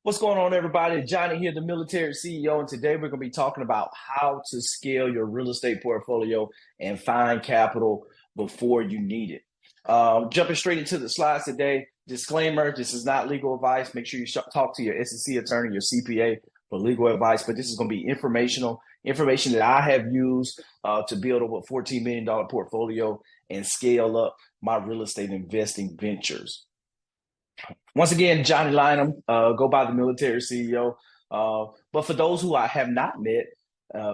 What's going on, everybody? Johnny here, the military CEO, and today we're going to be talking about how to scale your real estate portfolio and find capital before you need it. Jumping straight into the slides today, disclaimer, this is not legal advice. Make sure you talk to your SEC attorney, your CPA for legal advice, but this is going to be information that I have used to build over a $14 million portfolio and scale up my real estate investing ventures. Once again, Johnny Lynham, go by the military CEO. But for those who I have not met,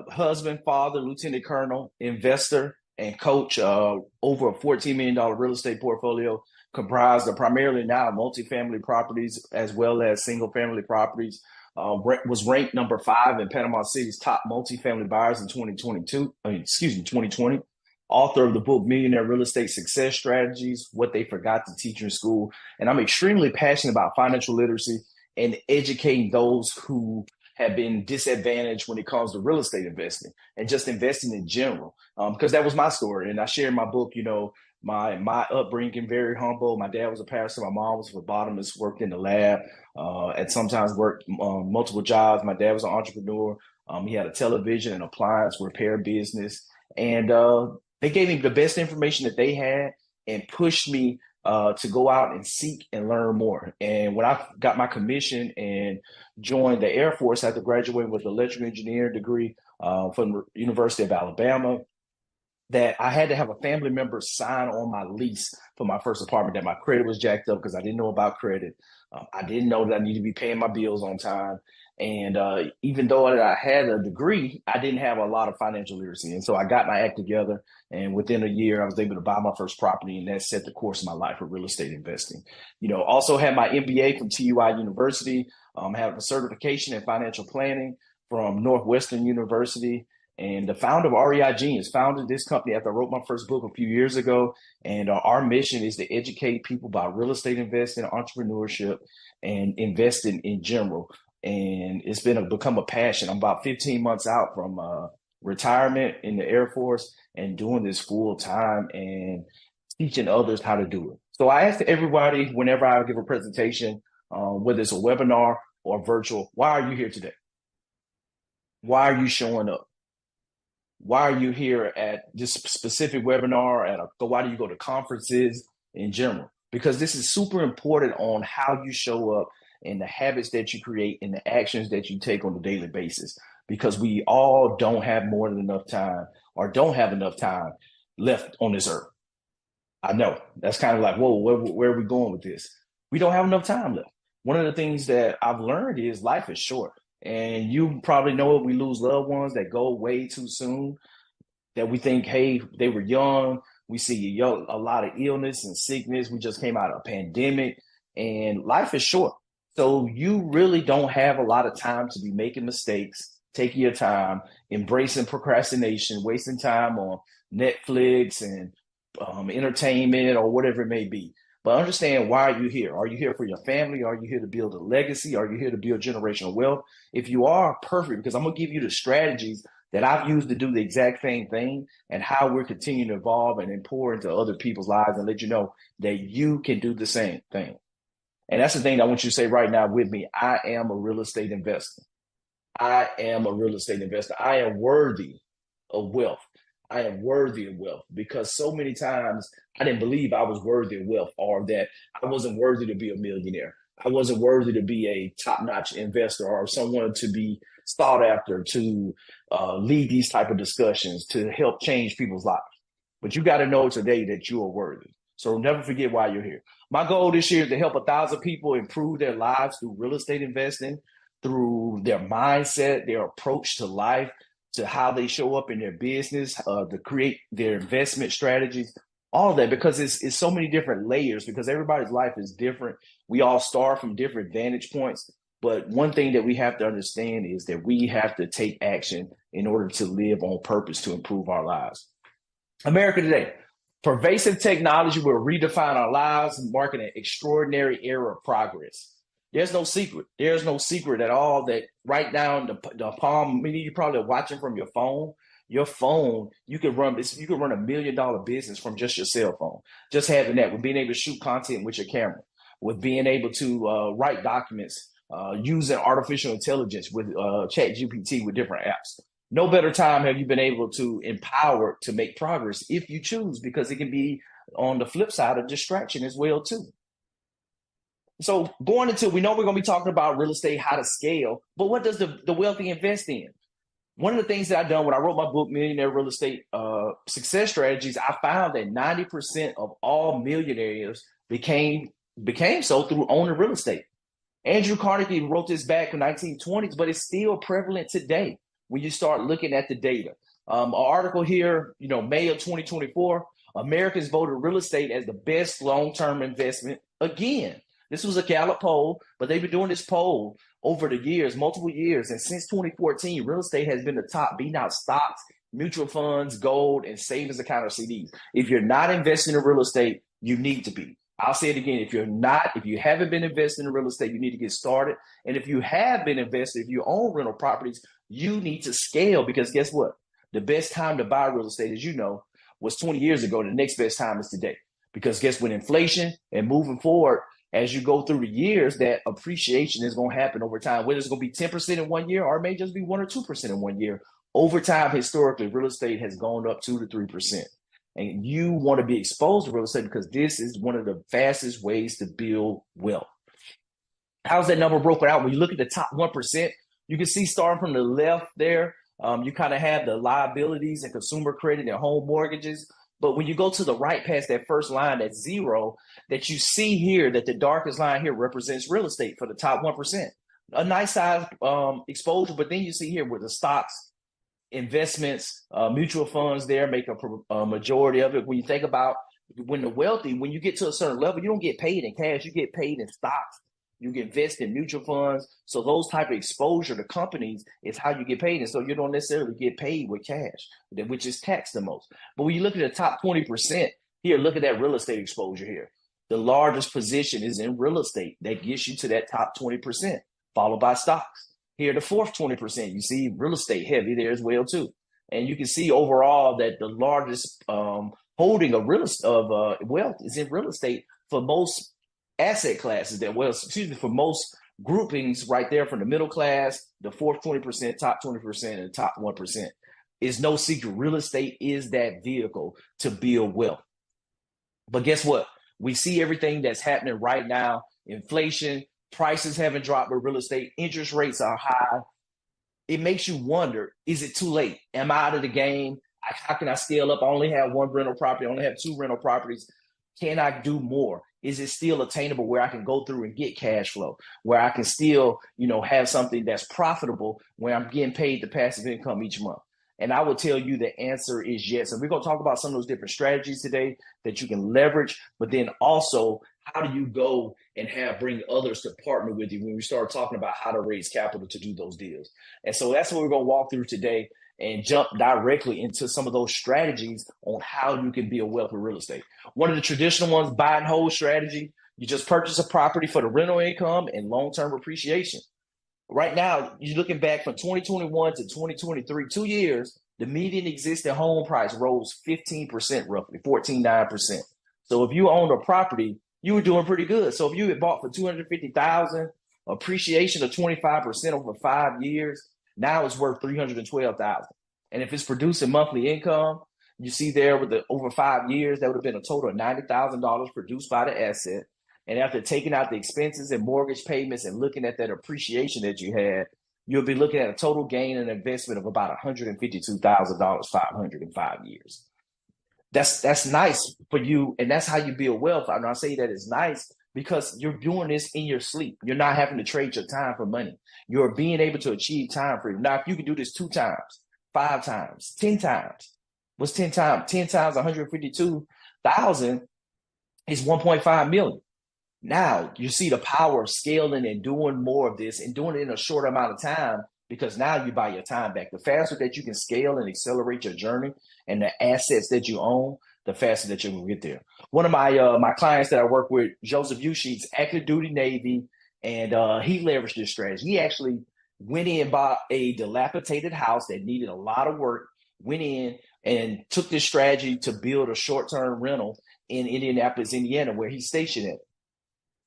husband, father, lieutenant colonel, investor, and coach, over a $14 million real estate portfolio comprised of primarily now multifamily properties as well as single family properties. Was ranked number 5 in Panama City's top multifamily buyers in 2020. Author of the book Millionaire Real Estate Success Strategies, What They Forgot to Teach You in School. And I'm extremely passionate about financial literacy and educating those who have been disadvantaged when it comes to real estate investing and just investing in general. Because that was my story. And I share in my book, my upbringing, very humble. My dad was a pastor. My mom was a phlebotomist, worked in the lab, and sometimes worked multiple jobs. My dad was an entrepreneur. He had a television and appliance repair business. And they gave me the best information that they had and pushed me to go out and seek and learn more. And when I got my commission and joined the Air Force after graduating with an electrical engineering degree from the University of Alabama, that I had to have a family member sign on my lease for my first apartment, that my credit was jacked up because I didn't know about credit. I didn't know that I needed to be paying my bills on time. And even though I had a degree, I didn't have a lot of financial literacy. And so I got my act together. And within a year, I was able to buy my first property. And that set the course of my life for real estate investing. Also had my MBA from TUI University, have a certification in financial planning from Northwestern University. And the founder of REI Genius founded this company after I wrote my first book a few years ago. And our mission is to educate people about real estate investing, entrepreneurship, and investing in general. And it's become a passion. I'm about 15 months out from retirement in the Air Force and doing this full time and teaching others how to do it. So I ask everybody whenever I give a presentation, whether it's a webinar or virtual, why are you here today? Why are you showing up? Why are you here at this specific webinar? Why do you go to conferences in general? Because this is super important on how you show up and the habits that you create and the actions that you take on a daily basis. Because we all don't have more than enough time or don't have enough time left on this earth. I know that's kind of like, whoa, where are we going with this? We don't have enough time left. One of the things that I've learned is life is short. And you probably know it. We lose loved ones that go way too soon, that we think, hey, they were young. We see a lot of illness and sickness. We just came out of a pandemic and life is short. So you really don't have a lot of time to be making mistakes, taking your time, embracing procrastination, wasting time on Netflix and entertainment or whatever it may be. But understand, why are you here? Are you here for your family? Are you here to build a legacy? Are you here to build generational wealth? If you are, perfect, because I'm going to give you the strategies that I've used to do the exact same thing and how we're continuing to evolve and pour into other people's lives and let you know that you can do the same thing. And that's the thing I want you to say right now with me. I am a real estate investor. I am a real estate investor. I am worthy of wealth. I am worthy of wealth, because so many times I didn't believe I was worthy of wealth, or that I wasn't worthy to be a millionaire. I wasn't worthy to be a top-notch investor or someone to be sought after to lead these type of discussions to help change people's lives. But you got to know today that you are worthy. So never forget why you're here. My goal this year is to help 1,000 people improve their lives through real estate investing, through their mindset, their approach to life, to how they show up in their business, to create their investment strategies, all of that, because it's so many different layers, because everybody's life is different. We all start from different vantage points. But one thing that we have to understand is that we have to take action in order to live on purpose to improve our lives. America today. Pervasive technology will redefine our lives, marking an extraordinary era of progress. There's no secret. There's no secret at all that right now in the palm, many of you probably are watching from your phone. Your phone, you can run this, you can run $1 million business from just your cell phone. Just having that, with being able to shoot content with your camera, with being able to write documents using artificial intelligence with chat GPT with different apps. No better time have you been able to empower to make progress if you choose, because it can be on the flip side of distraction as well too. So going into, we know we're going to be talking about real estate, how to scale, but what does the wealthy invest in? One of the things that I've done when I wrote my book, Millionaire Real Estate Success Strategies, I found that 90% of all millionaires became so through owning real estate. Andrew Carnegie wrote this back in the 1920s, but it's still prevalent today when you start looking at the data. An article here, May of 2024, Americans voted real estate as the best long-term investment again. This was a Gallup poll, but they've been doing this poll over the years, multiple years. And since 2014, real estate has been the top, beating out stocks, mutual funds, gold, and savings account or CDs. If you're not investing in real estate, you need to be. I'll say it again. If you haven't been investing in real estate, you need to get started. And if you have been invested, if you own rental properties, you need to scale, because guess what? The best time to buy real estate, as you know, was 20 years ago. The next best time is today. Because guess what? Inflation and moving forward, as you go through the years, that appreciation is going to happen over time. Whether it's going to be 10% in 1 year or it may just be 1 or 2% in 1 year. Over time, historically, real estate has gone up 2 to 3%. And you want to be exposed to real estate because this is one of the fastest ways to build wealth. How's that number broken out? When you look at the top 1%, you can see starting from the left there, you kind of have the liabilities and consumer credit and home mortgages. But when you go to the right past that first line, that's zero, that you see here, that the darkest line here represents real estate for the top 1%. A nice size exposure, but then you see here where the stocks, investments, mutual funds there make a majority of it. When you think about when you get to a certain level, you don't get paid in cash, you get paid in stocks. You can invest in mutual funds. So those type of exposure to companies is how you get paid. And so you don't necessarily get paid with cash, which is taxed the most. But when you look at the top 20% here, look at that real estate exposure here. The largest position is in real estate. That gets you to that top 20%, followed by stocks. Here, the fourth 20%, you see real estate heavy there as well too. And you can see overall that the largest holding of wealth is in real estate for most asset classes for most groupings right there, from the middle class, the fourth 20%, top 20%, and the top 1%. It's no secret, real estate is that vehicle to build wealth. But guess what? We see everything that's happening right now. Inflation, prices haven't dropped with real estate, interest rates are high. It makes you wonder, is it too late? Am I out of the game? How can I scale up? I only have one rental property, I only have 2 rental properties. Can I do more? Is it still attainable where I can go through and get cash flow, where I can still, have something that's profitable, where I'm getting paid the passive income each month? And I will tell you the answer is yes. And we're going to talk about some of those different strategies today that you can leverage, but then also how do you go and bring others to partner with you when we start talking about how to raise capital to do those deals. And so that's what we're going to walk through today and jump directly into some of those strategies on how you can build wealth with real estate. One of the traditional ones, buy and hold strategy. You just purchase a property for the rental income and long-term appreciation. Right now, you're looking back from 2021 to 2023, 2 years, the median existing home price rose 15%, roughly 14.9%. So if you owned a property, you were doing pretty good. So if you had bought for $250,000, appreciation of 25% over 5 years, now it's worth $312,000. And if it's producing monthly income, you see there with over 5 years, that would have been a total of $90,000 produced by the asset. And after taking out the expenses and mortgage payments and looking at that appreciation that you had, you'll be looking at a total gain and investment of about $152,000, 500 in 5 years. That's nice for you, and that's how you build wealth. And I say that it's nice because you're doing this in your sleep. You're not having to trade your time for money. You're being able to achieve time freedom. Now, if you can do this 2 times, 5 times, 10 times, what's 10 times? 10 times 152,000 is 1.5 million. Now you see the power of scaling and doing more of this and doing it in a short amount of time, because now you buy your time back. The faster that you can scale and accelerate your journey and the assets that you own, the faster that you can get there. One of my clients that I work with, Joseph Usheets, active duty Navy, and he leveraged this strategy. He actually went in and bought a dilapidated house that needed a lot of work, went in and took this strategy to build a short-term rental in Indianapolis, Indiana, where he's stationed at.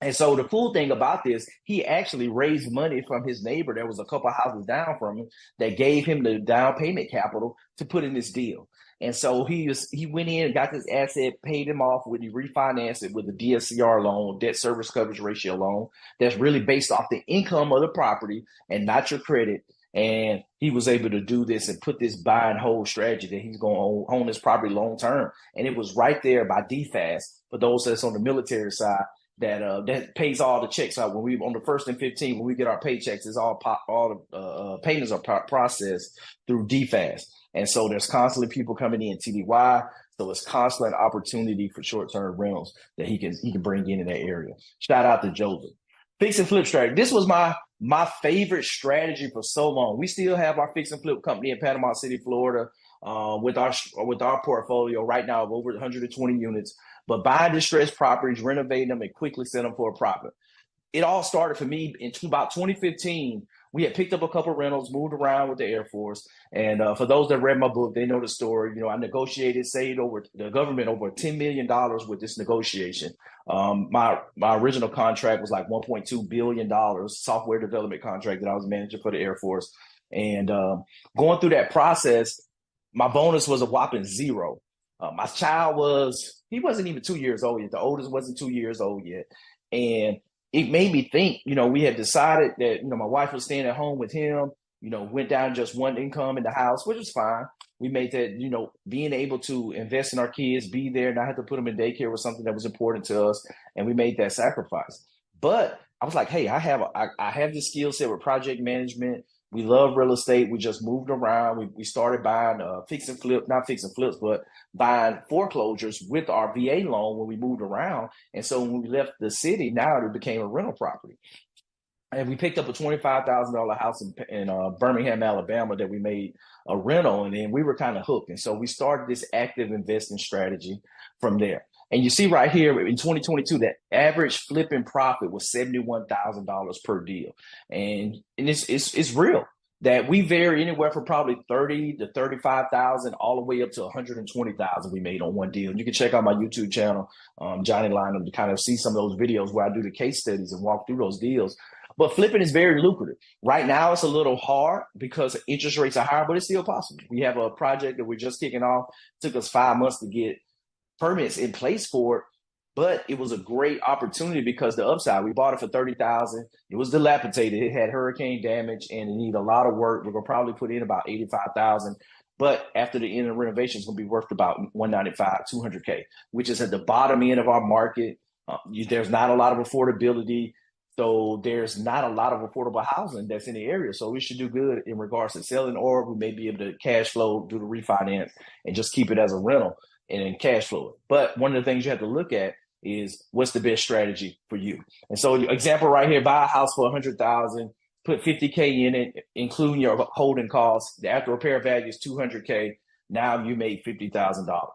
And so the cool thing about this, he actually raised money from his neighbor that was a couple houses down from him that gave him the down payment capital to put in this deal. And so he went in and got this asset, paid him off when he refinanced it with a DSCR loan, debt service coverage ratio loan, that's really based off the income of the property and not your credit. And he was able to do this and put this buy and hold strategy that he's going to own this property long term. And it was right there by DFAS for those that's on the military side that pays all the checks out when we on the 1st and 15th when we get our paychecks. It's all the payments are processed through DFAS, and so there's constantly people coming in TDY. So it's constant opportunity for short-term rentals that he can bring in that area. Shout out to Joseph. Fix and flip strategy. This was my favorite strategy for so long. We still have our fix and flip company in Panama City, Florida, with our portfolio right now of over 120 units. But buying distressed properties, renovating them, and quickly sell them for a profit. It all started for me in about 2015. We had picked up a couple of rentals, moved around with the Air Force. And for those that read my book, they know the story. I negotiated, saved over the government over $10 million with this negotiation. My original contract was like $1.2 billion, software development contract that I was managing for the Air Force. And going through that process, my bonus was a whopping zero. My child he wasn't even 2 years old yet. The oldest wasn't 2 years old yet. And it made me think, we had decided that, my wife was staying at home with him, went down just one income in the house, which was fine. We made that, being able to invest in our kids, be there, not have to put them in daycare was something that was important to us. And we made that sacrifice. But I was like, hey, I have this skill set with project management. We love real estate. We just moved around. We started buying fix and flip, not fix and flips, but buying foreclosures with our VA loan when we moved around. And so when we left the city, now it became a rental property. And we picked up a $25,000 house in Birmingham, Alabama that we made a rental. And then we were kind of hooked. And so we started this active investing strategy from there. And you see right here in 2022, that average flipping profit was $71,000 per deal. And it's real that we vary anywhere from probably 30 to 35,000 all the way up to 120,000 we made on one deal. And you can check out my YouTube channel, Johnny Lynham, to kind of see some of those videos where I do the case studies and walk through those deals. But flipping is very lucrative. Right now, it's a little hard because interest rates are higher, but it's still possible. We have a project that we're just kicking off. It took us 5 months to get permits in place for it, but it was a great opportunity because the upside, we bought it for $30,000. It was dilapidated. It had hurricane damage and it needed a lot of work. We're going to probably put in about $85,000. But after the end of renovation, it's going to be worth about $195,000, $200K, which is at the bottom end of our market. There's not a lot of affordability. So there's not a lot of affordable housing that's in the area. So we should do good in regards to selling, or we may be able to cash flow, do the refinance, and just keep it as a rental and cash flow. But one of the things you have to look at is what's the best strategy for you. And so example right here, buy a house for $100,000, put $50K in it, including your holding costs. The after repair value is $200K. Now you made $50,000.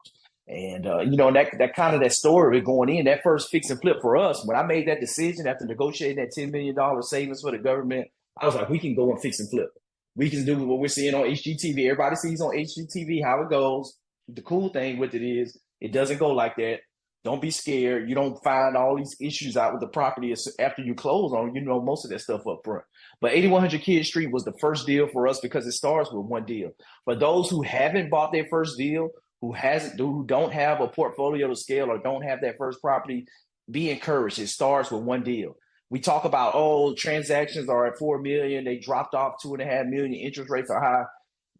And, that kind of that story going in, that first fix and flip for us, when I made that decision after negotiating that $10 million savings for the government, I was like, we can go and fix and flip. We can do what we're seeing on HGTV. Everybody sees on HGTV how it goes. The cool thing with it is it doesn't go like that. Don't be scared. You don't find all these issues out with the property after you close on, most of that stuff up front. But 8100 Kidd Street was the first deal for us because it starts with one deal. For those who haven't bought their first deal, who don't have a portfolio to scale or don't have that first property, be encouraged. It starts with one deal. We talk about, transactions are at 4 million. They dropped off 2.5 million. Interest rates are high.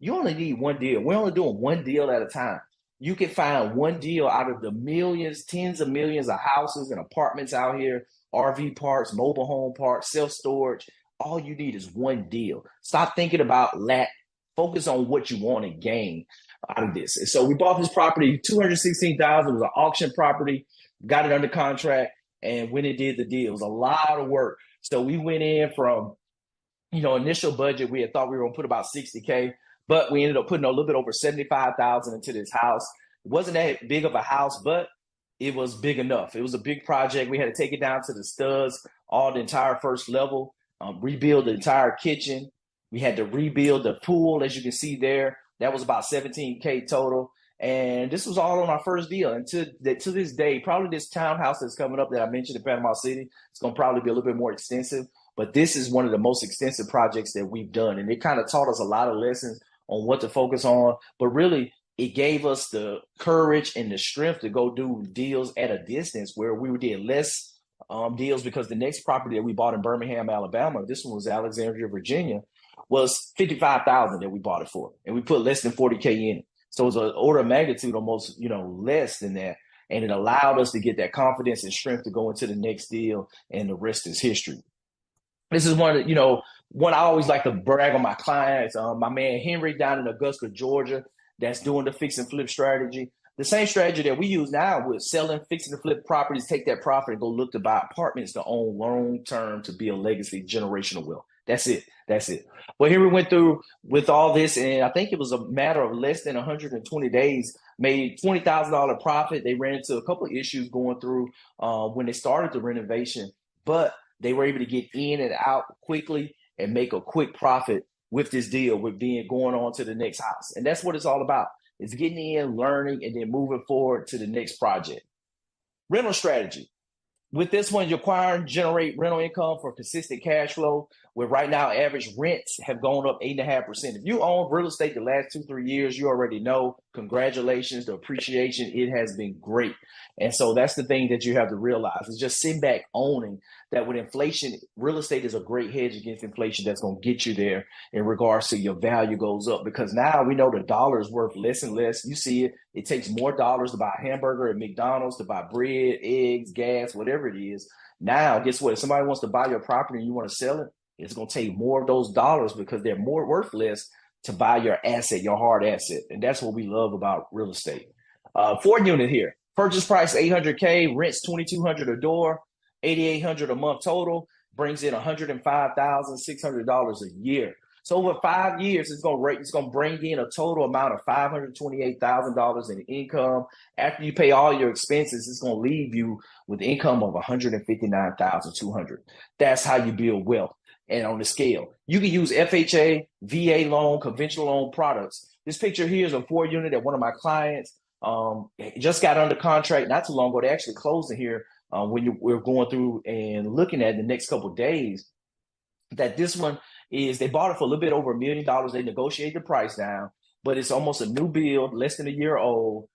You only need one deal. We're only doing one deal at a time. You can find one deal out of the millions, tens of millions of houses and apartments out here, RV parks, mobile home parks, self-storage. All you need is one deal. Stop thinking about lack. Focus on what you want to gain out of this. And so we bought this property, $216,000. It was an auction property, got it under contract, and when it did the deal, it was a lot of work. So we went in from, initial budget, we had thought we were going to put about $60K. But we ended up putting a little bit over $75,000 into this house. It wasn't that big of a house, but it was big enough. It was a big project. We had to take it down to the studs, all the entire first level, rebuild the entire kitchen. We had to rebuild the pool, as you can see there. That was about $17K total. And this was all on our first deal. And to this day, probably this townhouse that's coming up that I mentioned in Panama City, it's going to probably be a little bit more extensive. But this is one of the most extensive projects that we've done. And it kind of taught us a lot of lessons on what to focus on. But really, it gave us the courage and the strength to go do deals at a distance where we did less deals, because the next property that we bought in Birmingham, Alabama, this one was Alexandria, Virginia, was 55,000 that we bought it for, and we put less than 40K in it. So it's an order of magnitude almost, less than that. And it allowed us to get that confidence and strength to go into the next deal, and the rest is history. This is one I always like to brag on my clients. My man Henry down in Augusta, Georgia, that's doing the fix and flip strategy. The same strategy that we use now with selling, fixing and flip properties, take that profit and go look to buy apartments to own long term to build legacy, generational wealth. That's it. That's it. Well, here we went through with all this, and I think it was a matter of less than 120 days, made $20,000 profit. They ran into a couple of issues going through when they started the renovation, but they were able to get in and out quickly and make a quick profit with this deal, with being going on to the next house. And that's what it's all about. It's getting in, learning, and then moving forward to the next project. Rental strategy. With this one, you acquire and generate rental income for consistent cash flow, where right now average rents have gone up 8.5%. If you own real estate the last 2-3 years, you already know, congratulations, the appreciation, it has been great. And so that's the thing that you have to realize, is just sitting back owning that with inflation, real estate is a great hedge against inflation that's going to get you there in regards to your value goes up, because now we know the dollar is worth less and less. You see it. It takes more dollars to buy a hamburger at McDonald's, to buy bread, eggs, gas, whatever it is. Now, guess what? If somebody wants to buy your property and you want to sell it, it's going to take more of those dollars because they're more worthless to buy your asset, your hard asset. And that's what we love about real estate. 4-unit here. Purchase price $800K, rents $2,200 a door, $8,800 a month total, brings in $105,600 a year. So over 5 years, it's going to bring in a total amount of $528,000 in income. After you pay all your expenses, it's going to leave you with income of $159,200. That's how you build wealth. And on the scale, you can use FHA, VA loan, conventional loan products. This picture here is a 4-unit that one of my clients just got under contract not too long ago. They actually closed in here we're going through and looking at the next couple of days. That this one is, they bought it for a little bit over $1 million. They negotiated the price down, but it's almost a new build, less than a year old,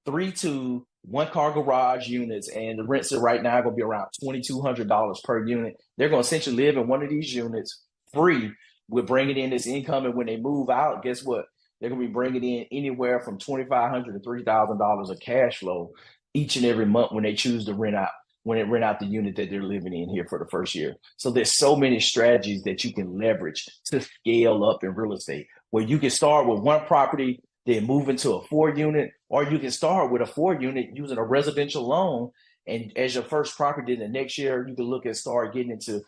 3-2, 1-car garage units, and the rents are right now going to be around $2,200 per unit. They're going to essentially live in one of these units free with bringing in this income, and when they move out, guess what? They're going to be bringing in anywhere from $2,500 to $3,000 of cash flow each and every month when they choose to rent out the unit that they're living in here for the first year. So there's so many strategies that you can leverage to scale up in real estate, where you can start with one property, then move into a 4-unit, or you can start with a 4-unit using a residential loan. And as your first property, the next year, you can look at start getting into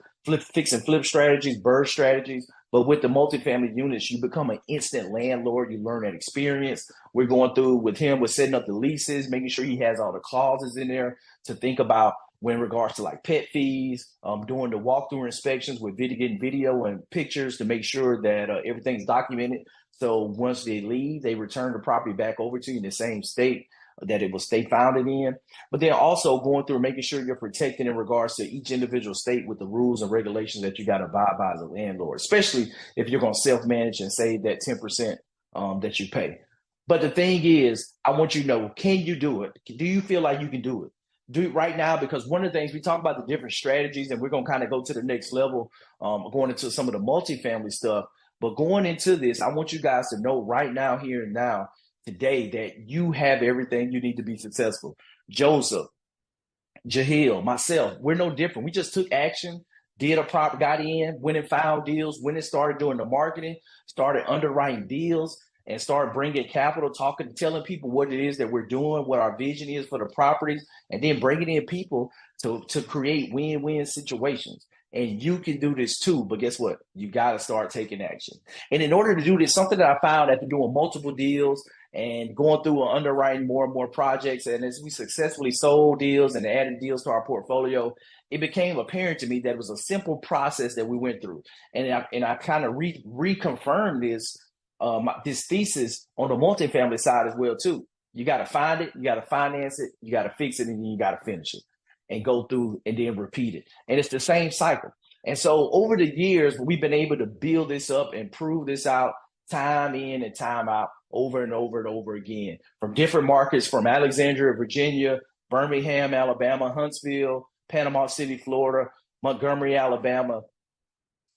fix and flip strategies, bird strategies. But with the multifamily units, you become an instant landlord. You learn that experience. We're going through with him, we're setting up the leases, making sure he has all the clauses in there to think about when regards to like pet fees, doing the walkthrough inspections with getting video and pictures to make sure that everything's documented. So once they leave, they return the property back over to you in the same state that it was state founded in. But then also going through and making sure you're protected in regards to each individual state with the rules and regulations that you got to abide by as a landlord, especially if you're going to self-manage and save that 10% that you pay. But the thing is, I want you to know, can you do it? Do you feel like you can do it? Do it right now, because one of the things we talk about the different strategies, and we're going to kind of go to the next level, going into some of the multifamily stuff. But going into this, I want you guys to know right now, here and now, today, that you have everything you need to be successful. Joseph, Jahil, myself, we're no different. We just took action, did a prop, got in, went and found deals, went and started doing the marketing, started underwriting deals, and start bringing capital, telling people what it is that we're doing, what our vision is for the properties, and then bringing in people to create win-win situations. And you can do this too, but guess what? You got to start taking action. And in order to do this, something that I found after doing multiple deals and going through and underwriting more and more projects, and as we successfully sold deals and added deals to our portfolio, it became apparent to me that it was a simple process that we went through. And I kind of reconfirmed this thesis on the multifamily side as well too. You got to find it, you got to finance it, you got to fix it, and then you got to finish it and go through and then repeat it. And it's the same cycle. And so over the years, we've been able to build this up and prove this out time in and time out over and over and over again from different markets, from Alexandria, Virginia, Birmingham, Alabama, Huntsville, Panama City, Florida, Montgomery, Alabama,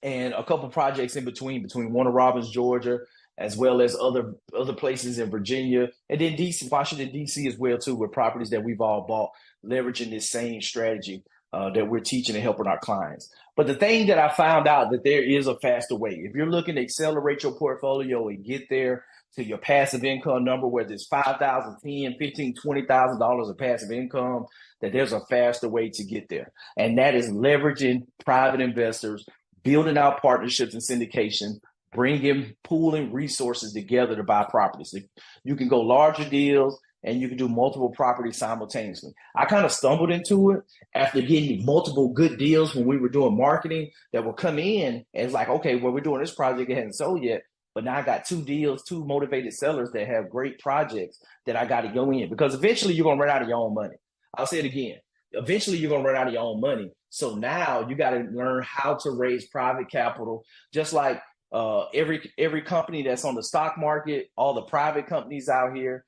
and a couple projects in between Warner Robins, Georgia, as well as other places in Virginia, and then DC, Washington D.C. as well too, with properties that we've all bought, leveraging this same strategy that we're teaching and helping our clients. But the thing that I found out that there is a faster way. If you're looking to accelerate your portfolio and get there to your passive income number, whether it's $5,000, $10,000, $15,000, $20,000 of passive income, that there's a faster way to get there. And that is leveraging private investors, building out partnerships and syndication, bringing, pooling resources together to buy properties. You can go larger deals and you can do multiple properties simultaneously. I kind of stumbled into it after getting multiple good deals when we were doing marketing that would come in, and it's like, okay, well, we're doing this project, it hasn't sold yet, but now I got two deals, two motivated sellers that have great projects that I got to go in, because eventually you're going to run out of your own money. I'll say it again. Eventually you're going to run out of your own money. So now you got to learn how to raise private capital, just like every company that's on the stock market, all the private companies out here,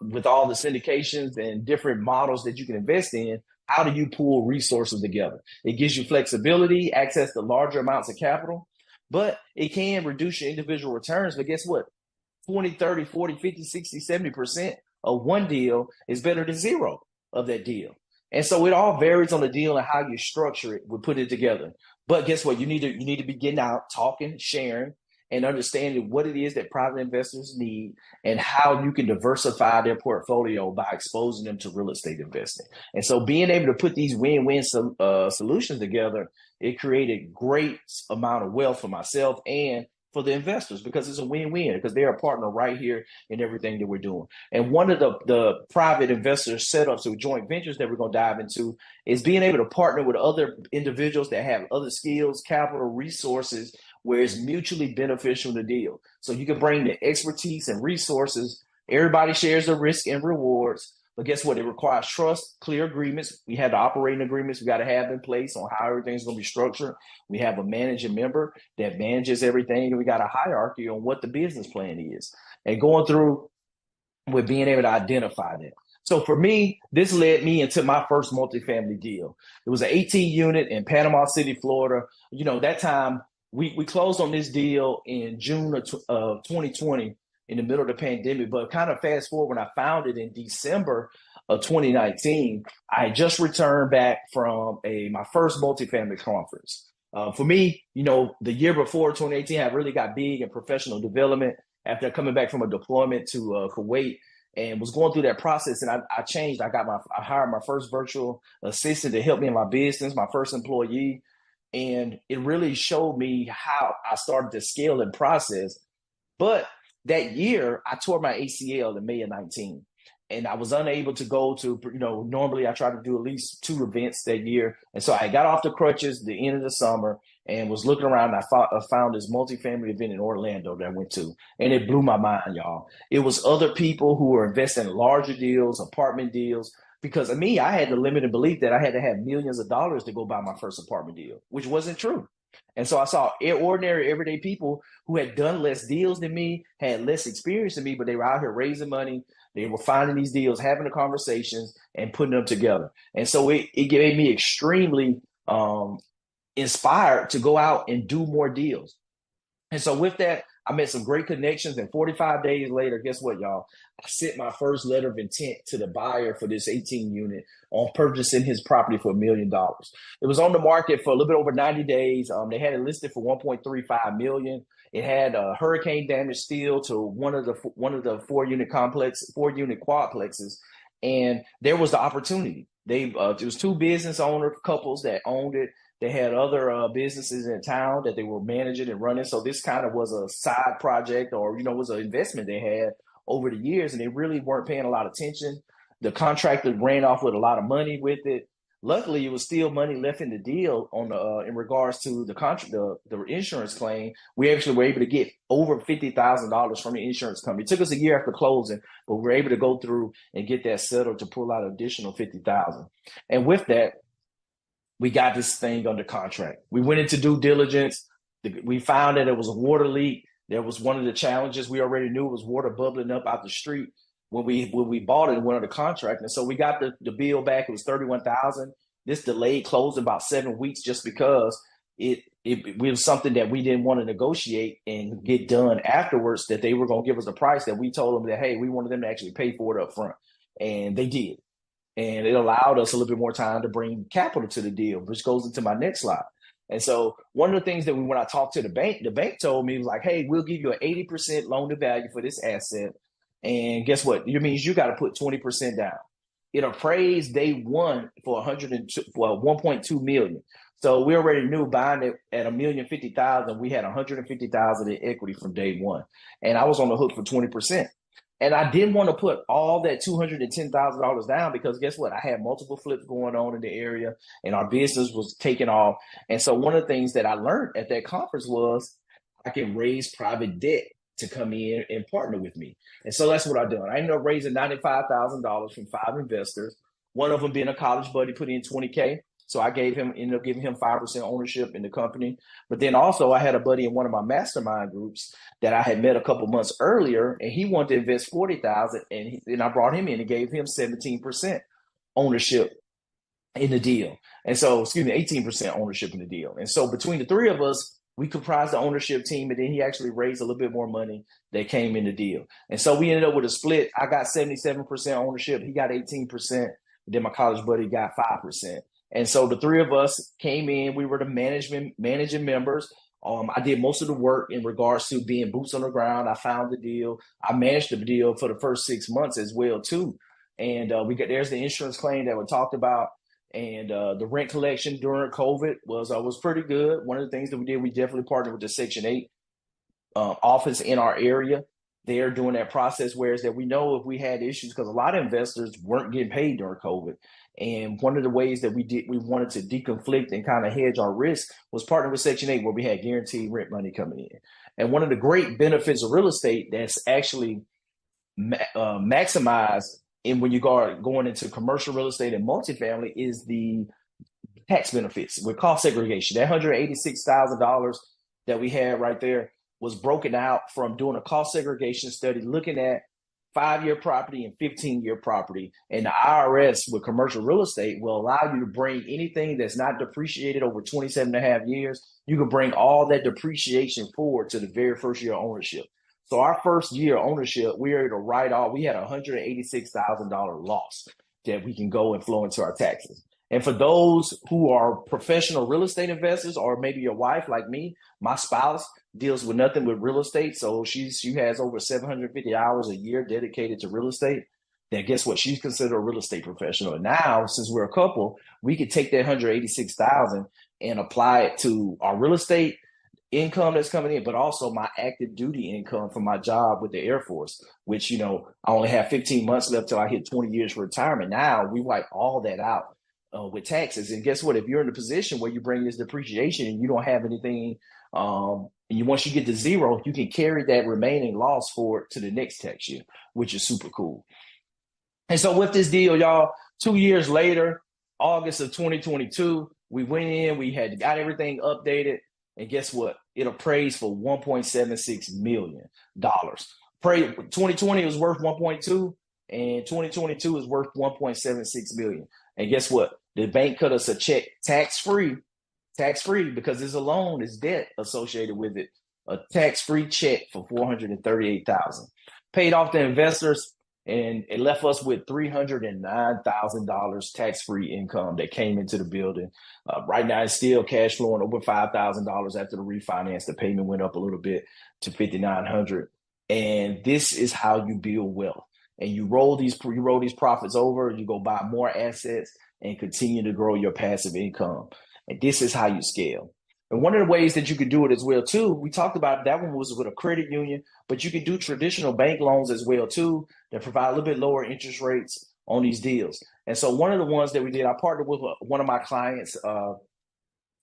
with all the syndications and different models that you can invest in. How do you pool resources together? It gives you flexibility, access to larger amounts of capital, but it can reduce your individual returns. But guess what? 20, 30, 40, 50, 60, 70% of one deal is better than zero of that deal. And so it all varies on the deal and how you structure it. We put it together. But guess what? You need to be getting out, talking, sharing, and understanding what it is that private investors need and how you can diversify their portfolio by exposing them to real estate investing. And so being able to put these win-win solutions together, it created great amount of wealth for myself and for the investors, because it's a win-win, because they're a partner right here in everything that we're doing. And one of the private investor setups or joint ventures that we're going to dive into is being able to partner with other individuals that have other skills, capital, resources, where it's mutually beneficial to deal. So you can bring the expertise and resources. Everybody shares the risk and rewards. But guess what? It requires trust, clear agreements. We have the operating agreements we got to have in place on how everything's going to be structured. We have a managing member that manages everything, and we got a hierarchy on what the business plan is. And going through with being able to identify that. So for me, this led me into my first multifamily deal. It was an 18 unit in Panama City, Florida. You know, that time we closed on this deal in June of 2020. In the middle of the pandemic, but kind of fast forward, when I found it in December of 2019, I had just returned back from my first multifamily conference. For me, you know, the year before 2018, I really got big in professional development after coming back from a deployment to Kuwait, and was going through that process. And I changed. I hired my first virtual assistant to help me in my business, my first employee, and it really showed me how I started to scale and process. But that year, I tore my ACL in May of 19, and I was unable to go to, you know, normally I try to do at least 2 events that year. And so I got off the crutches the end of the summer and was looking around. And I found this multifamily event in Orlando that I went to, and it blew my mind, y'all. It was other people who were investing in larger deals, apartment deals, because of me, I had the limited belief that I had to have millions of dollars to go buy my first apartment deal, which wasn't true. And so I saw ordinary, everyday people who had done less deals than me, had less experience than me, but they were out here raising money. They were finding these deals, having the conversations, and putting them together. And so it gave me extremely inspired to go out and do more deals. And so with that, I made some great connections. And 45 days later, guess what, y'all? I sent my first letter of intent to the buyer for this 18 unit on purchasing his property for $1 million. It was on the market for a little bit over 90 days. They had it listed for $1.35 million. It had hurricane damage still to one of the 4-unit quadplexes, and there was the opportunity. There was 2 business owner couples that owned it. They had other businesses in town that they were managing and running. So this kind of was a side project, or, you know, was an investment they had over the years, and they really weren't paying a lot of attention. The contractor ran off with a lot of money with it. Luckily, it was still money left in the deal on the in regards to the contract, the insurance claim. We actually were able to get over $50,000 from the insurance company. It took us a year after closing, but we were able to go through and get that settled to pull out an additional 50,000. And with that, we got this thing under contract. We went into due diligence. We found that it was a water leak. There was one of the challenges. We already knew it was water bubbling up out the street when we bought it and went under contract. And so we got the bill back. It was 31,000. This delayed closed about 7 weeks just because it was something that we didn't want to negotiate and get done afterwards, that they were going to give us a price that we told them that, hey, we wanted them to actually pay for it up front. And they did. And it allowed us a little bit more time to bring capital to the deal, which goes into my next slide. And so one of the things that when I talked to the bank told me was like, hey, we'll give you an 80% loan to value for this asset. And guess what? It means you got to put 20% down. It appraised day one for 1.2 million. So we already knew buying it at $1,050,000, we had 150,000 in equity from day one. And I was on the hook for 20%. And I didn't want to put all that $210,000 down because guess what? I had multiple flips going on in the area and our business was taking off. And so one of the things that I learned at that conference was I can raise private debt to come in and partner with me. And so that's what I done. I ended up raising $95,000 from 5 investors. One of them being a college buddy put in $20K. So I ended up giving him 5% ownership in the company. But then also I had a buddy in one of my mastermind groups that I had met a couple months earlier, and he wanted to invest 40,000, and I brought him in and gave him 17% ownership in the deal. And so, 18% ownership in the deal. And so between the three of us, we comprised the ownership team, and then he actually raised a little bit more money that came in the deal. And so we ended up with a split. I got 77% ownership. He got 18%. Then my college buddy got 5%. And so the three of us came in. We were the managing members. I did most of the work in regards to being boots on the ground. I found the deal. I managed the deal for the first 6 months as well too. And there's the insurance claim that we talked about, and the rent collection during COVID was pretty good. One of the things that we did, we definitely partnered with the Section 8 office in our area. They're doing that process, whereas that we know if we had issues, because a lot of investors weren't getting paid during COVID. And one of the ways that we wanted to deconflict and kind of hedge our risk was partnering with Section 8, where we had guaranteed rent money coming in. And one of the great benefits of real estate that's actually maximized when you go going into commercial real estate and multifamily is the tax benefits with cost segregation. That $186,000 that we had right there was broken out from doing a cost segregation study, looking at 5-year property and 15-year property. And the IRS with commercial real estate will allow you to bring anything that's not depreciated over 27 and a half years. You can bring all that depreciation forward to the very first year of ownership. So our first year of ownership, we were able to write off. We had a $186,000 loss that we can go and flow into our taxes. And for those who are professional real estate investors, or maybe your wife like me, my spouse deals with nothing with real estate. So she has over 750 hours a year dedicated to real estate. Then guess what? She's considered a real estate professional. And now, since we're a couple, we could take that 186,000 and apply it to our real estate income that's coming in, but also my active duty income from my job with the Air Force, which, I only have 15 months left till I hit 20 years for retirement. Now we wipe all that out with taxes. And guess what? If you're in a position where you bring this depreciation and you don't have anything, once you get to zero, you can carry that remaining loss forward to the next tax year, which is super cool. And so with this deal, y'all, 2 years later, August of 2022, we went in, we had got everything updated. And guess what? It appraised for $1.76 million. 2020 was worth 1.2, and 2022 is worth 1.76 million. And guess what? The bank cut us a check tax-free, because there's a loan, there's debt associated with it, a tax-free check for $438,000. Paid off the investors, and it left us with $309,000 tax-free income that came into the building. Right now, it's still cash flowing over $5,000 after the refinance. The payment went up a little bit to $5,900. And this is how you build wealth. And you roll these profits over, you go buy more assets and continue to grow your passive income. And this is how you scale. And one of the ways that you could do it as well too, we talked about that one was with a credit union, but you can do traditional bank loans as well too that provide a little bit lower interest rates on these deals. And so one of the ones that we did, I partnered with one of my clients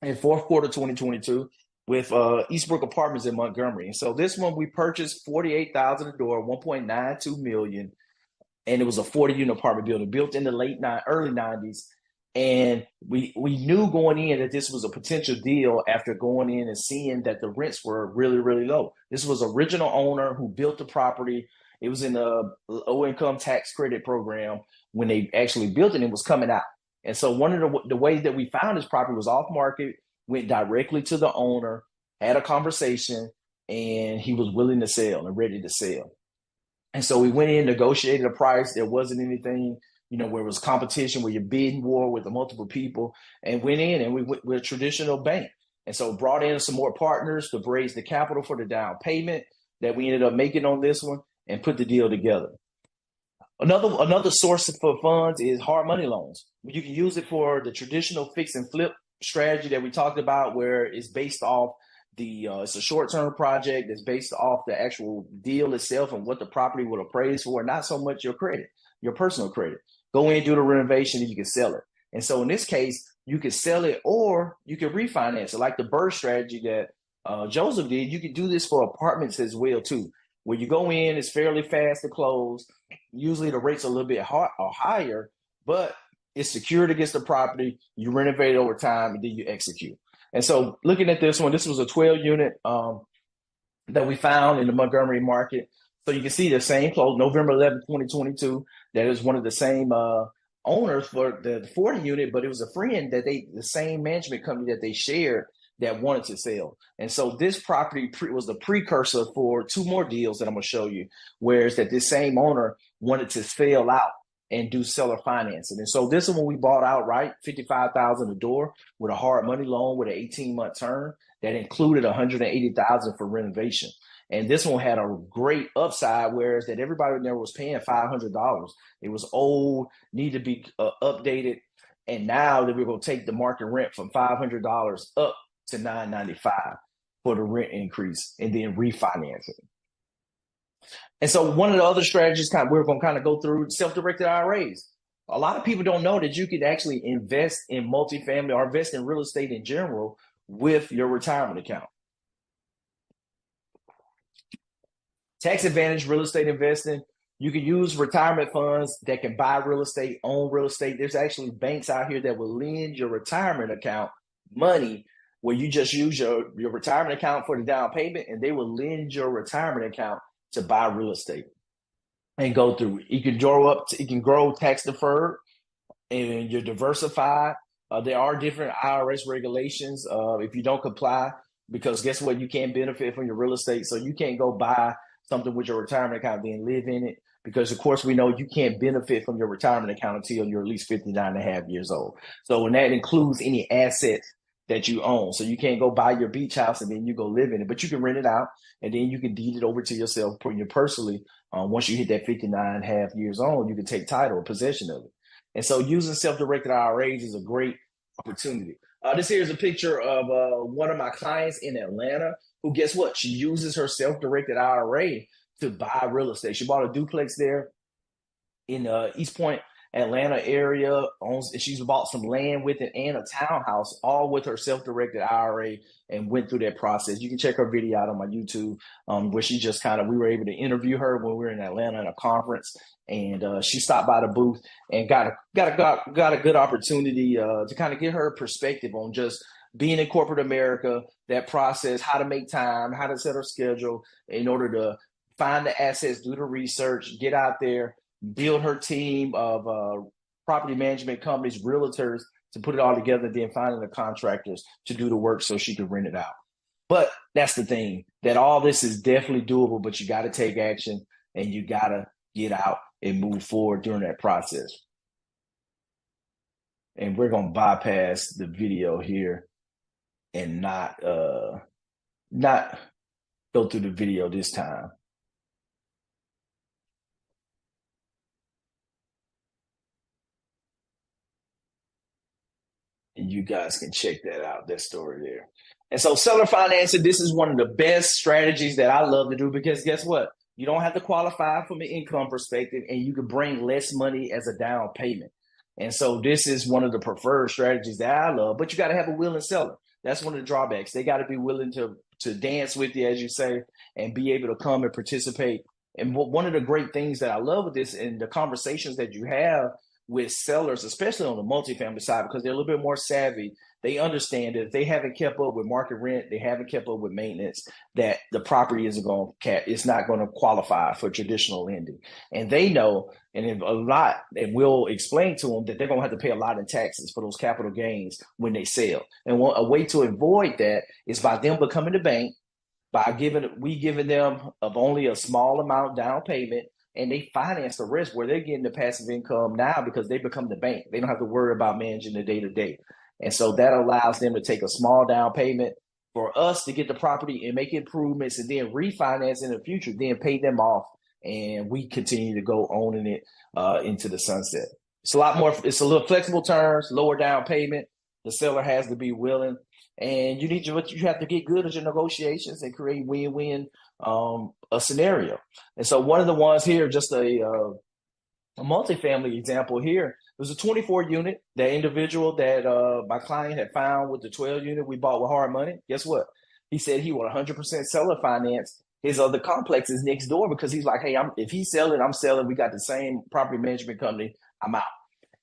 in fourth quarter 2022 with Eastbrook Apartments in Montgomery. And so this one we purchased 48,000 a door, 1.92 million, and it was a 40-unit apartment building built in the early 90s. And we knew going in that this was a potential deal after going in and seeing that the rents were really, really low. This was original owner who built the property. It was in the low income tax credit program when they actually built it. It was coming out. And so one of the ways that we found this property was off market, went directly to the owner, had a conversation, and he was willing to sell and ready to sell. And so we went in, negotiated a price. There wasn't anything, where it was competition, where you're bidding war with the multiple people, and went in and we went with a traditional bank. And so brought in some more partners to raise the capital for the down payment that we ended up making on this one and put the deal together. Another source for funds is hard money loans. You can use it for the traditional fix and flip strategy that we talked about, where it's based off it's a short-term project that's based off the actual deal itself and what the property will appraise for, not so much your credit, your personal credit. Go in, do the renovation, and you can sell it. And so in this case, you can sell it or you can refinance it, like the BRRRR strategy that Joseph did. You can do this for apartments as well too, where you go in, it's fairly fast to close. Usually the rates are a little bit higher, but it's secured against the property. You renovate it over time, and then you execute. And so looking at this one, this was a 12-unit that we found in the Montgomery market. So you can see the same close, November 11, 2022. That is one of the same owners for the 40-unit, but it was a friend that the same management company that they shared that wanted to sell. And so this property was the precursor for two more deals that I'm going to show you, whereas that this same owner wanted to sell out and do seller financing. And so this one we bought outright, $55,000 a door with a hard money loan with an 18-month term that included $180,000 for renovation. And this one had a great upside, whereas that everybody in there was paying $500. It was old, needed to be updated. And now that we're going to take the market rent from $500 up to $995 for the rent increase and then refinance it. And so one of the other strategies we're going to kind of go through self-directed IRAs. A lot of people don't know that you could actually invest in multifamily or invest in real estate in general with your retirement account. Tax advantage real estate investing. You can use retirement funds that can buy real estate, own real estate. There's actually banks out here that will lend your retirement account money where you just use your retirement account for the down payment, and they will lend your retirement account to buy real estate and go through. You can grow tax deferred, and you're diversified. There are different IRS regulations if you don't comply, because guess what? You can't benefit from your real estate. So you can't go buy something with your retirement account, then live in it, because of course we know you can't benefit from your retirement account until you're at least 59 and a half years old. So when that includes any assets that you own. So you can't go buy your beach house and then you go live in it, but you can rent it out and then you can deed it over to yourself personally. Once you hit that 59 and a half years old, you can take title or possession of it. And so using self-directed IRAs is a great opportunity. This here is a picture of one of my clients in Atlanta who, guess what? She uses her self-directed IRA to buy real estate. She bought a duplex there in East Point, Atlanta area. She's bought some land with it and a townhouse, all with her self-directed IRA, and went through that process. You can check her video out on my YouTube, where she just we were able to interview her when we were in Atlanta at a conference, and she stopped by the booth and got a good opportunity to kind of get her perspective on just being in corporate America, that process, how to make time, how to set her schedule in order to find the assets, do the research, get out there, build her team of property management companies, realtors, to put it all together, then finding the contractors to do the work so she could rent it out. But that's the thing, that all this is definitely doable, but you got to take action and you got to get out and move forward during that process. And we're going to bypass the video here and not go through the video this time. And you guys can check that out, that story there. And so seller financing, this is one of the best strategies that I love to do, because guess what? You don't have to qualify from an income perspective, and you can bring less money as a down payment. And so this is one of the preferred strategies that I love, but you got to have a willing seller. That's one of the drawbacks. They got to be willing to dance with you, as you say, and be able to come and participate. And one of the great things that I love with this and the conversations that you have with sellers, especially on the multifamily side, because they're a little bit more savvy. They understand that if they haven't kept up with market rent, they haven't kept up with maintenance, that the property isn't going to it's not going to qualify for traditional lending. And they know, and a lot, and we'll explain to them that they're going to have to pay a lot in taxes for those capital gains when they sell. And a way to avoid that is by them becoming the bank, by giving them of only a small amount down payment, and they finance the rest where they're getting the passive income now because they become the bank. They don't have to worry about managing the day-to-day. And so that allows them to take a small down payment for us to get the property and make improvements and then refinance in the future, then pay them off. And we continue to go owning it into the sunset. It's a lot more, it's a little flexible terms, lower down payment. The seller has to be willing. And you have to get good at your negotiations and create win-win a scenario. And so one of the ones here, just a multifamily example here, it was a 24 unit. That individual that my client had found with the 12 unit we bought with hard money. Guess what? He said he would 100% seller finance his other complexes next door because he's like, hey, if he's selling, I'm selling. We got the same property management company. I'm out.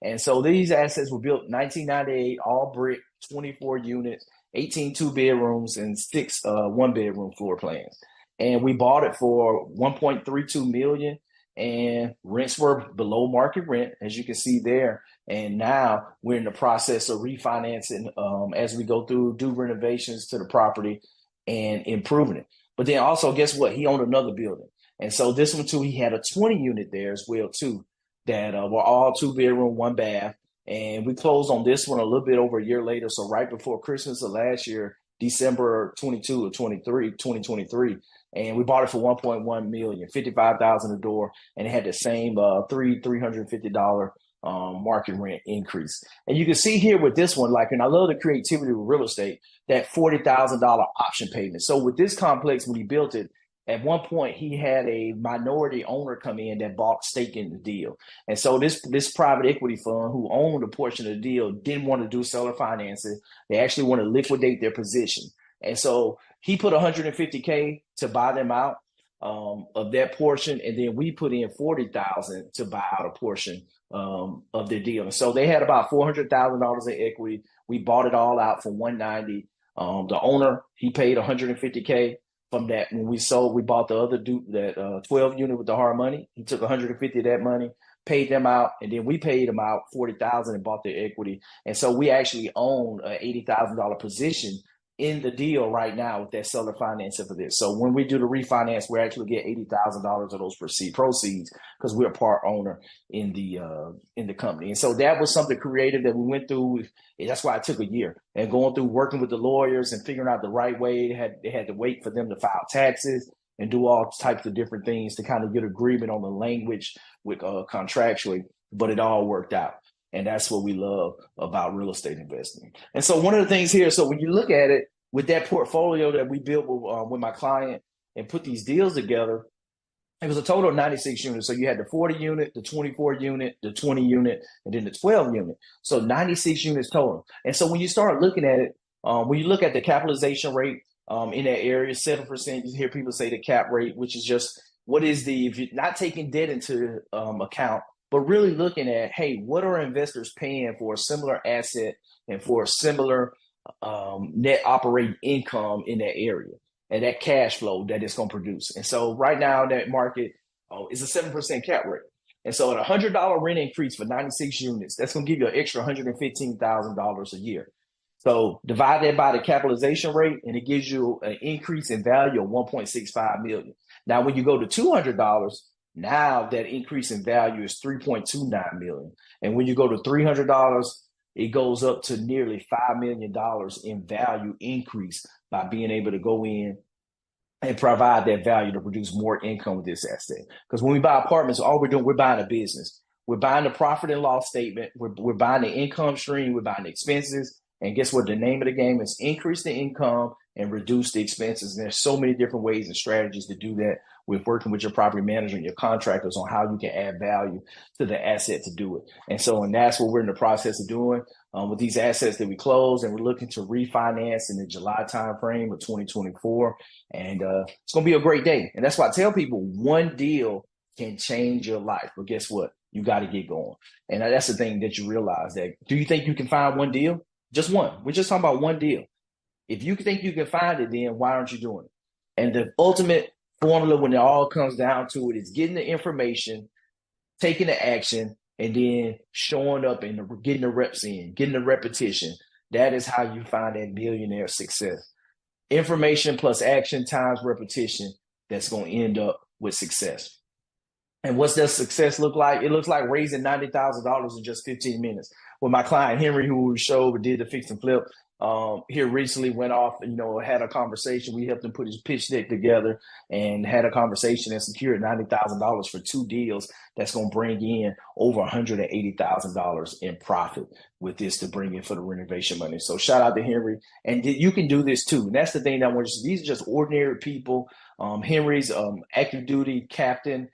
And so these assets were built 1998, all brick, 24 units, 18 2-bedrooms, and 6 1-bedroom floor plans. And we bought it for $1.32 million, and rents were below market rent, as you can see there. And now we're in the process of refinancing as we go through, do renovations to the property and improving it. But then also, guess what? He owned another building. And so this one too, he had a 20 unit there as well too, that were all 2-bedroom, 1 bath. And we closed on this one a little bit over a year later. So right before Christmas of last year, December 22 of 2023. And we bought it for $1.1 million, $55,000 a door. And it had the same $350 market rent increase. And you can see here with this one, and I love the creativity with real estate, that $40,000 option payment. So with this complex, when he built it, at one point, he had a minority owner come in that bought stake in the deal. And so this private equity fund who owned a portion of the deal didn't want to do seller financing. They actually want to liquidate their position. And so he put $150K to buy them out of that portion. And then we put in $40,000 to buy out a portion of their deal. And so they had about $400,000 in equity. We bought it all out for $190. The owner, he paid $150K. From that, when we sold, we bought the other 12 unit with the hard money. He took 150 of that money, paid them out, and then we paid them out 40,000 and bought their equity. And so we actually own an $80,000 position in the deal right now with that seller financing for this. So when we do the refinance, we actually get $80,000 of those proceeds because we're a part owner in the company. And so that was something creative that we went through. That's why it took a year, and going through working with the lawyers and figuring out the right way. They had to wait for them to file taxes and do all types of different things to kind of get agreement on the language with contractually, but it all worked out. And that's what we love about real estate investing. And so one of the things here, so when you look at it with that portfolio that we built with my client and put these deals together, it was a total of 96 units. So you had the 40 unit, the 24 unit, the 20 unit, and then the 12 unit. So 96 units total. And so when you start looking at it, when you look at the capitalization rate in that area, 7%, you hear people say the cap rate, which is just if you're not taking debt into account, but really looking at, hey, what are investors paying for a similar asset and for a similar net operating income in that area and that cash flow that it's going to produce. And so right now that market is a 7% cap rate. And so at $100 rent increase for 96 units, that's going to give you an extra $115,000 a year. So divide that by the capitalization rate, and it gives you an increase in value of $1.65 million. Now, when you go to $200, now that increase in value is $3.29 million. And when you go to $300, it goes up to nearly $5 million in value increase by being able to go in and provide that value to produce more income with this asset. Because when we buy apartments, all we're doing, we're buying a business. We're buying the profit and loss statement. We're buying the income stream. We're buying the expenses. And guess what? The name of the game is increase the income and reduce the expenses. And there's so many different ways and strategies to do that with working with your property manager and your contractors on how you can add value to the asset to do it. And that's what we're in the process of doing with these assets that we close, and we're looking to refinance in the July timeframe of 2024. And it's going to be a great day. And that's why I tell people one deal can change your life. But guess what? You got to get going. And that's the thing that you realize, that do you think you can find one deal? Just one. We're just talking about one deal. If you think you can find it, then why aren't you doing it? And the ultimate formula, when it all comes down to it, is getting the information, taking the action, and then showing up and getting the reps in, getting the repetition. That is how you find that millionaire success. Information plus action times repetition, that's going to end up with success. And what's that success look like? It looks like raising $90,000 in just 15 minutes. With my client, Henry, who we showed, did the fix and flip, here recently went off, had a conversation. We helped him put his pitch deck together and had a conversation and secured $90,000 for 2 deals. That's going to bring in over $180,000 in profit with this to bring in for the renovation money. So shout out to Henry. And you can do this too. And that's the thing that I want to, these are just ordinary people. Henry's active duty captain,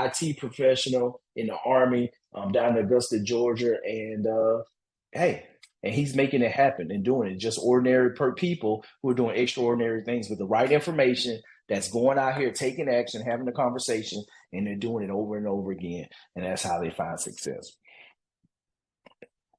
IT professional in the Army down in Augusta, Georgia. And and he's making it happen and doing it. Just ordinary people who are doing extraordinary things with the right information, that's going out here, taking action, having a conversation, and they're doing it over and over again. And that's how they find success.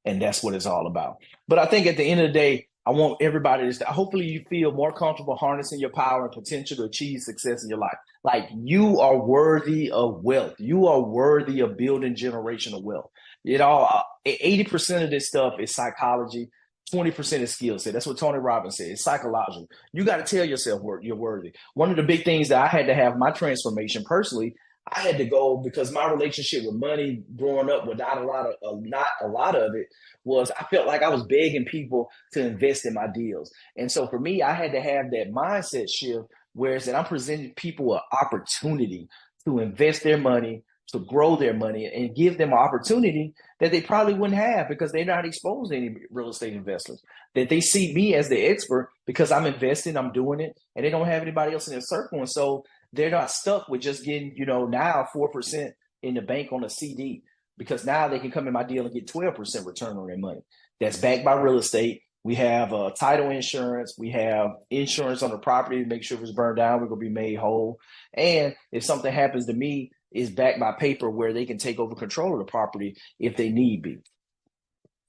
And that's what it's all about. But I think at the end of the day, I want everybody to, hopefully you feel more comfortable harnessing your power and potential to achieve success in your life. Like, you are worthy of wealth. You are worthy of building generational wealth. 80% of this stuff is psychology. 20% is skill set. That's what Tony Robbins said. It's psychological. You got to tell yourself you're worthy. One of the big things that I had to have my transformation personally, I had to go, because my relationship with money growing up without not a lot of it, was I felt like I was begging people to invest in my deals. And so for me, I had to have that mindset shift, whereas that I'm presenting people an opportunity to invest their money, to grow their money, and give them an opportunity that they probably wouldn't have because they're not exposed to any real estate investors. That they see me as the expert because I'm investing, I'm doing it, and they don't have anybody else in their circle. And so they're not stuck with just getting, now 4% in the bank on a CD, because now they can come in my deal and get 12% return on their money. That's backed by real estate. We have title insurance. We have insurance on the property to make sure if it's burned down, we're going to be made whole. And if something happens to me, it's backed by paper where they can take over control of the property if they need be.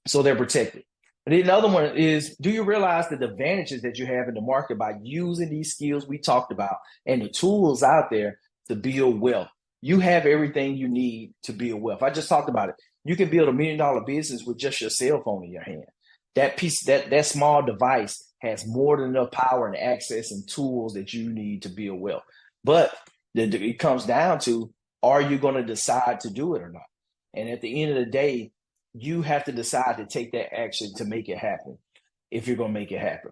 So they're protected. And then the other one is, do you realize the advantages that you have in the market by using these skills we talked about and the tools out there to build wealth? You have everything you need to build wealth. I just talked about it. You can build $1 million business with just your cell phone in your hand. That small device has more than enough power and access and tools that you need to build wealth. But it comes down to, are you going to decide to do it or not? And at the end of the day, you have to decide to take that action to make it happen, if you're going to make it happen.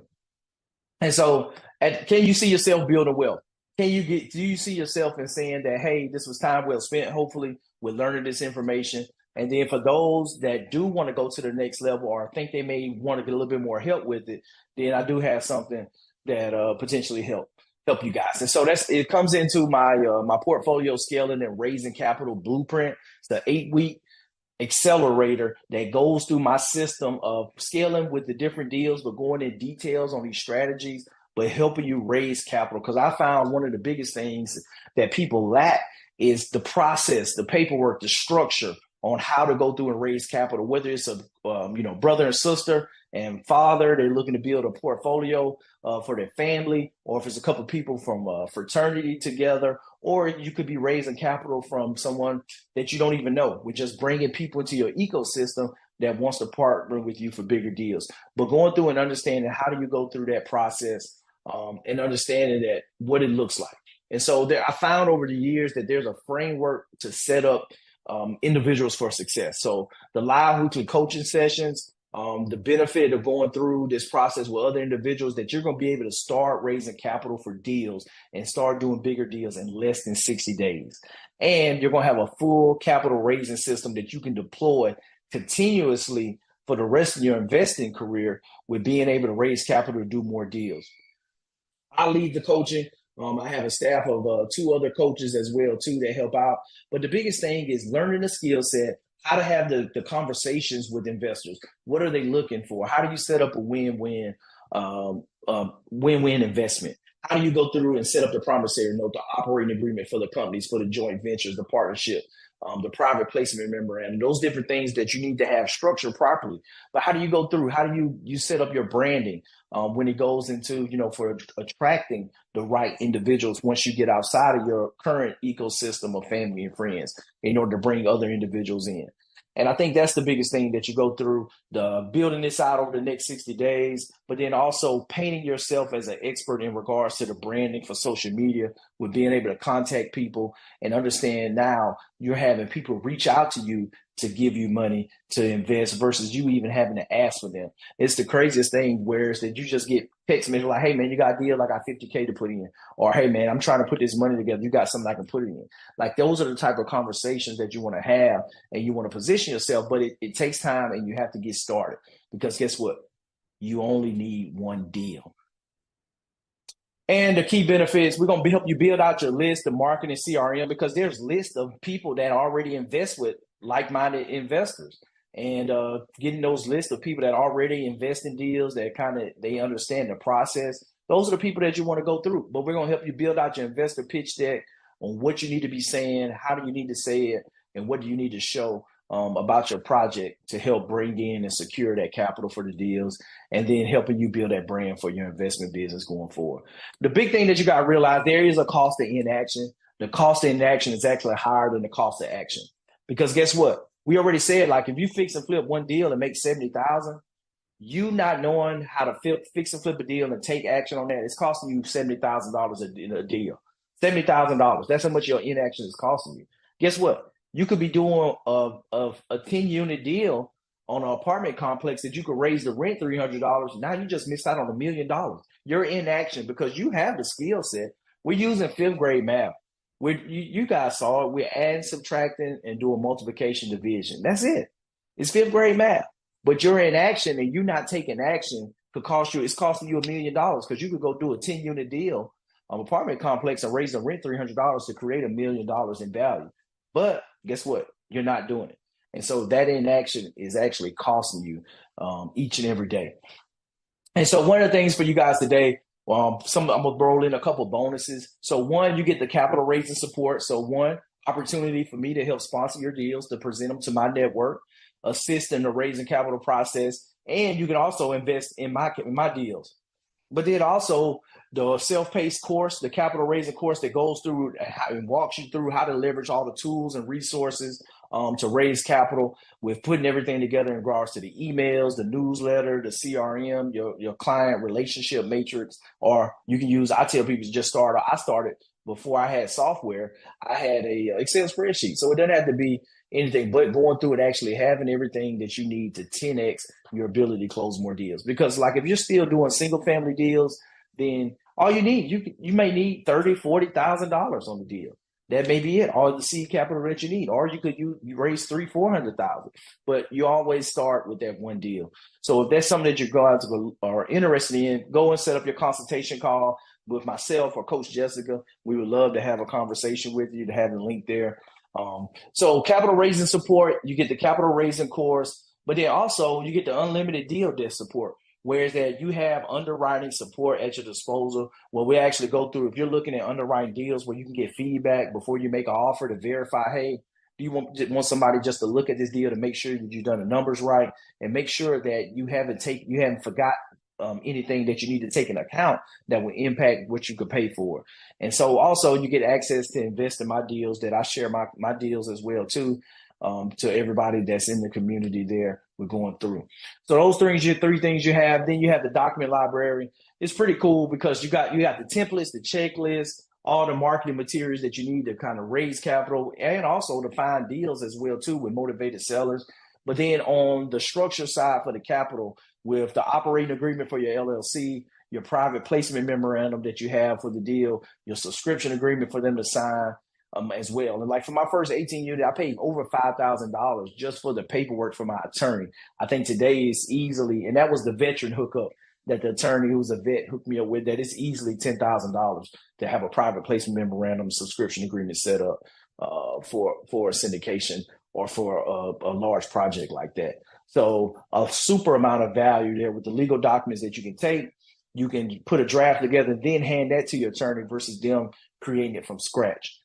And so can you see yourself building wealth? Do you see yourself in saying that, hey, this was time well spent, hopefully, with learning this information? And then for those that do want to go to the next level or think they may want to get a little bit more help with it, then I do have something that potentially help you guys. And so it comes into my portfolio scaling and raising capital blueprint. It's an 8-week accelerator that goes through my system of scaling with the different deals, but going in details on these strategies, but helping you raise capital. Because I found one of the biggest things that people lack is the process, the paperwork, the structure on how to go through and raise capital, whether it's a brother and sister and father, they're looking to build a portfolio for their family, or if it's a couple of people from a fraternity together, or you could be raising capital from someone that you don't even know. We're just bringing people into your ecosystem that wants to partner with you for bigger deals. But going through and understanding how do you go through that process and understanding that what it looks like. And so I found over the years that there's a framework to set up individuals for success. So the live weekly coaching sessions, the benefit of going through this process with other individuals, that you're going to be able to start raising capital for deals and start doing bigger deals in less than 60 days. And you're going to have a full capital raising system that you can deploy continuously for the rest of your investing career, with being able to raise capital to do more deals. I lead the coaching. I have a staff of two other coaches as well too that help out. But the biggest thing is learning the skill set, how to have the conversations with investors. What are they looking for? How do you set up a win-win investment? How do you go through and set up the promissory note, the operating agreement for the companies, for the joint ventures, the partnership, the private placement memorandum, those different things that you need to have structured properly. But how do you go through? How do you set up your branding when it goes into, for attracting the right individuals once you get outside of your current ecosystem of family and friends in order to bring other individuals in? And I think that's the biggest thing that you go through, the building this out over the next 60 days, but then also painting yourself as an expert in regards to the branding for social media, with being able to contact people and understand now you're having people reach out to you to give you money to invest versus you even having to ask for them. It's the craziest thing, whereas that you just get text messages like, hey man, you got a deal, I got 50K to put in. Or hey man, I'm trying to put this money together. You got something I can put it in. Like those are the type of conversations that you want to have and you want to position yourself, but it takes time and you have to get started, because guess what? You only need one deal. And the key benefits, we're going to help you build out your list, the marketing CRM, because there's lists of people that already invest with like-minded investors. And getting those lists of people that already invest in deals, that they understand the process. Those are the people that you want to go through. But we're going to help you build out your investor pitch deck on what you need to be saying, how do you need to say it, and what do you need to show about your project to help bring in and secure that capital for the deals, and then helping you build that brand for your investment business going forward. The big thing that you got to realize, there is a cost of inaction. The cost of inaction is actually higher than the cost of action, because guess what? We already said, like, if you fix and flip one deal and make 70,000, you not knowing how to fix and flip a deal and take action on that, it's costing you $70,000 in a deal. $70,000. That's how much your inaction is costing you. Guess what? You could be doing a 10-unit deal on an apartment complex that you could raise the rent $300. Now you just missed out on $1 million. You're in action because you have the skill set. We're using fifth grade math. You guys saw it. We're adding, subtracting, and doing multiplication, division. That's it. It's fifth grade math. But you're in action and you're not taking action it's costing you $1 million, because you could go do a 10-unit deal on apartment complex and raise the rent $300 to create $1 million in value. But guess what? You're not doing it. And so that inaction is actually costing you each and every day. And so one of the things for you guys today, I'm going to roll in a couple bonuses. So one, you get the capital raising support. So one, opportunity for me to help sponsor your deals, to present them to my network, assist in the raising capital process. And you can also invest in my deals. But then also the self-paced course, the capital raising course that goes through and walks you through how to leverage all the tools and resources to raise capital, with putting everything together in regards to the emails, the newsletter, the CRM, your client relationship matrix. Or you can use, I tell people to just start. I started before I had software. I had a Excel spreadsheet. So it doesn't have to be anything but going through it, actually having everything that you need to 10x your ability to close more deals. Because like if you're still doing single family deals, then all you need, you may need $30,000-$40,000 on the deal. That may be it, all the seed capital that you need. Or you could you raise $300,000-$400,000, but you always start with that one deal. So if that's something that you guys are interested in, go and set up your consultation call with myself or Coach Jessica. We would love to have a conversation with you, to have the link there. So capital raising support, you get the capital raising course, but then also you get the unlimited deal desk support, whereas that you have underwriting support at your disposal, where we actually go through, if you're looking at underwriting deals where you can get feedback before you make an offer to verify, hey, do you want somebody just to look at this deal to make sure that you've done the numbers right, and make sure that you haven't forgot anything that you need to take into account that will impact what you could pay for. And so also you get access to invest in my deals, that I share my deals as well too, to everybody that's in the community there we're going through. So those three things you have. Then you have the document library. It's pretty cool because you got the templates, the checklist, all the marketing materials that you need to kind of raise capital, and also to find deals as well too with motivated sellers. But then on the structure side for the capital, with the operating agreement for your LLC, your private placement memorandum that you have for the deal, your subscription agreement for them to sign as well. And like for my first 18 unit, I paid over $5,000 just for the paperwork for my attorney. I think today is easily, and that was the veteran hookup. that the attorney who's a vet hooked me up with, that it's easily $10,000 to have a private placement memorandum subscription agreement set up for a syndication or for a large project like that. So a super amount of value there with the legal documents that you can take. You can put a draft together, then hand that to your attorney versus them creating it from scratch.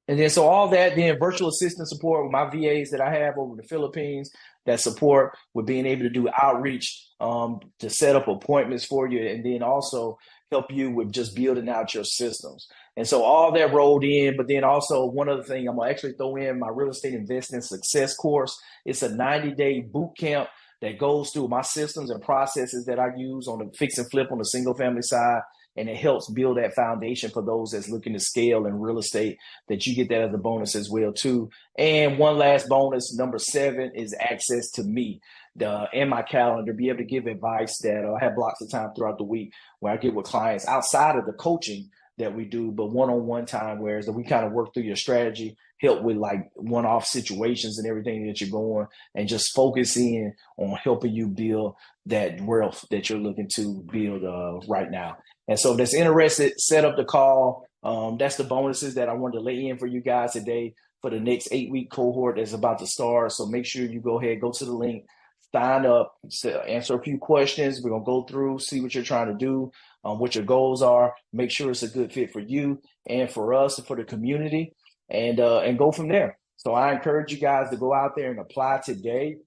And then so all that, then virtual assistant support with my VAs that I have over the Philippines that support with being able to do outreach to set up appointments for you, and then also help you with just building out your systems. And so all that rolled in, but then also one other thing, I'm gonna actually throw in my real estate investing success course. It's a 90-day boot camp that goes through my systems and processes that I use on the fix and flip on the single family side. And it helps build that foundation for those that's looking to scale in real estate, that you get that as a bonus as well too. And one last bonus, number 7, is access to me and my calendar, be able to give advice that I have blocks of time throughout the week where I get with clients outside of the coaching that we do, but one-on-one time, whereas we kind of work through your strategy, help with like one-off situations and everything that you're going, and just focus in on helping you build that wealth that you're looking to build right now. And so if that's interested, set up the call. That's the bonuses that I wanted to lay in for you guys today for the next 8-week cohort that's about to start. So make sure you go ahead, go to the link, sign up, answer a few questions. We're going to go through, see what you're trying to do, what your goals are, make sure it's a good fit for you and for us and for the community, and go from there. So I encourage you guys to go out there and apply today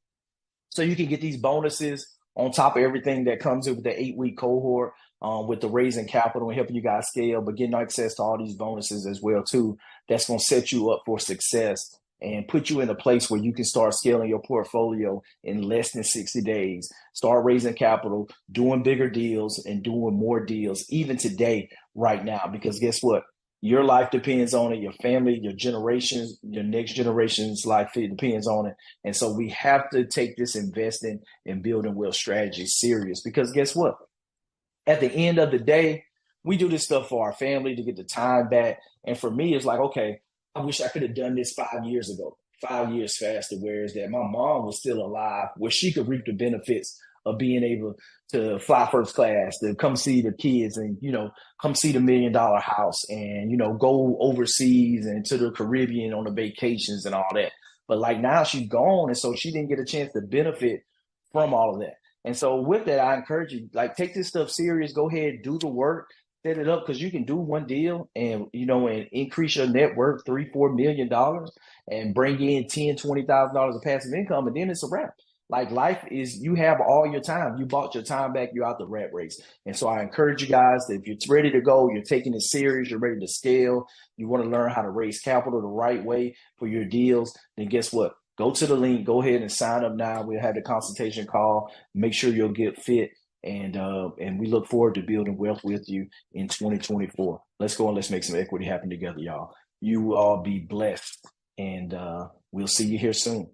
so you can get these bonuses on top of everything that comes with the 8-week cohort, with the raising capital and helping you guys scale, but getting access to all these bonuses as well too. That's going to set you up for success and put you in a place where you can start scaling your portfolio in less than 60 days, start raising capital, doing bigger deals and doing more deals even today, right now, because guess what? Your life depends on it. Your family, your generations, your next generation's life depends on it. And so we have to take this investing and building wealth strategy serious, because guess what? At the end of the day, we do this stuff for our family to get the time back. And for me, it's like, okay, I wish I could have done this 5 years ago, 5 years faster. Whereas that my mom was still alive, where she could reap the benefits of being able to fly first class, to come see the kids and, come see the $1 million house and, go overseas and to the Caribbean on the vacations and all that. But like now she's gone. And so she didn't get a chance to benefit from all of that. And so with that, I encourage you, like, take this stuff serious, go ahead, do the work, set it up, because you can do one deal and, and increase your net worth $3-4 million and bring in $10,000-$20,000 of passive income. And then it's a wrap. Like, life is, you have all your time. You bought your time back. You're out the rat race. And so I encourage you guys that if you're ready to go, you're taking it serious, you're ready to scale, you want to learn how to raise capital the right way for your deals, then guess what? Go to the link, go ahead and sign up now. We'll have the consultation call, make sure you'll get fit. And we look forward to building wealth with you in 2024. Let's go and let's make some equity happen together, y'all. You all be blessed, and we'll see you here soon.